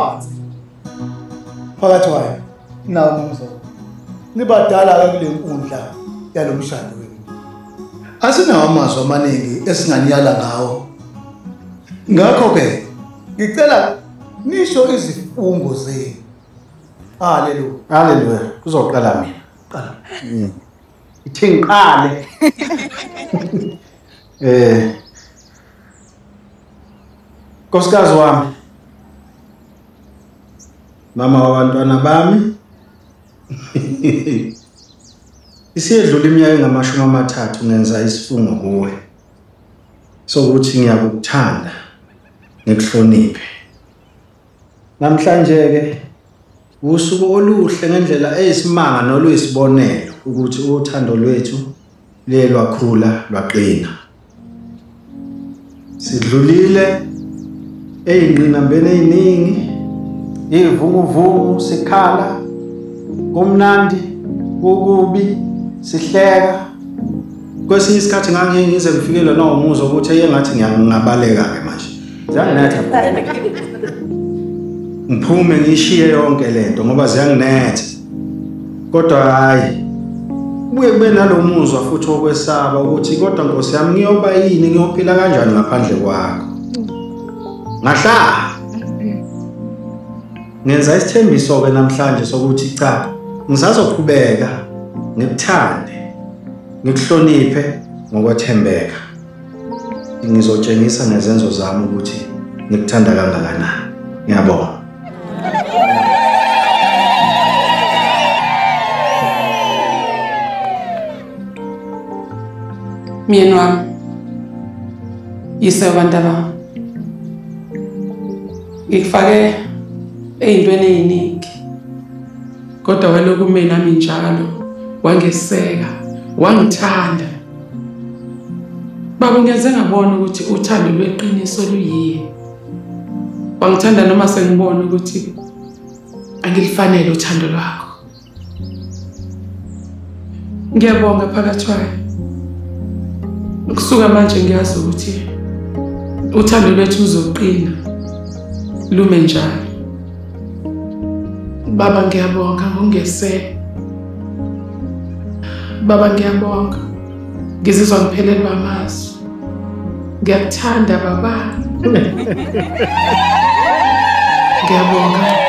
phansi. Phakathi kwayo nawo umzo. Nibadala kule nkundla yalomshado wenu. Asinawo amazwi amaningi esinganiyala ngawo. Ngakho ke ngicela nisho izifungo zenu. Haleluya. Haleluya. Kuzoqala mina. Qala. Ithi ngiqale. Nkosikazi wami. Mama wabantwana bami. Isiyedlula iminyaka engama-30 ngenza isifungo kuwe. Sokuthi ngiyakuthanda, ngikuhloniphe. Namhlanje ke usuku oluhle ngendlela eyisimanga noluyisibonelo ukuthi uthando lwethu liye lwakhula lwaqina. Sidlulile eyingqinambeni eziningi, ivunguvungu sikhala, kumnandi, ukubi, sihleka. Kwesinye isikhathi ngize ngifikele nomuzwa ukuthi eyengathi ngiyabaleka ke manje. Ziyanginetha. Ngiphume ngishiye yonke lento ngoba ziyanginetha. Kodwa hayi. Kubuye kube nalomuzwa futhi okwesaba ukuthi kodwa Nkosi yami ngiyoba yini ngiyophila kanjani ngaphandle kwakho. Ngahla. Ngenza isithembiso ke namhlanje sokuthi cha, ngisazoqhubeka ngikuthande. Ngikuhloniphe ngokwethembeka. Ngizotshengisa nezenzo zami ukuthi ngikuthanda kangakanani. Ngiyabonga. Myeni wami, yise abantu bami. Ngikufake ey'ntweni ey'ningi. Kodwa walokhu ume nami njalo, wangeseka, wangithanda. Baba ngeze ngabona ukuthi uthando lweqiniso luyiye. Wangithanda noma sengibona ukuthi angilifanele uthando lwakho. Ngiyabonga phakathi kwayo. Kusuka manje ngiyazi ukuthi uthando lwethu uzoqina lume njalo. Baba ngiyabonga ngongese. Baba ngiyabonga. Ngizizwa ngiphelelwa amazwi. Ngiyakuthanda baba. Ngiyabonga.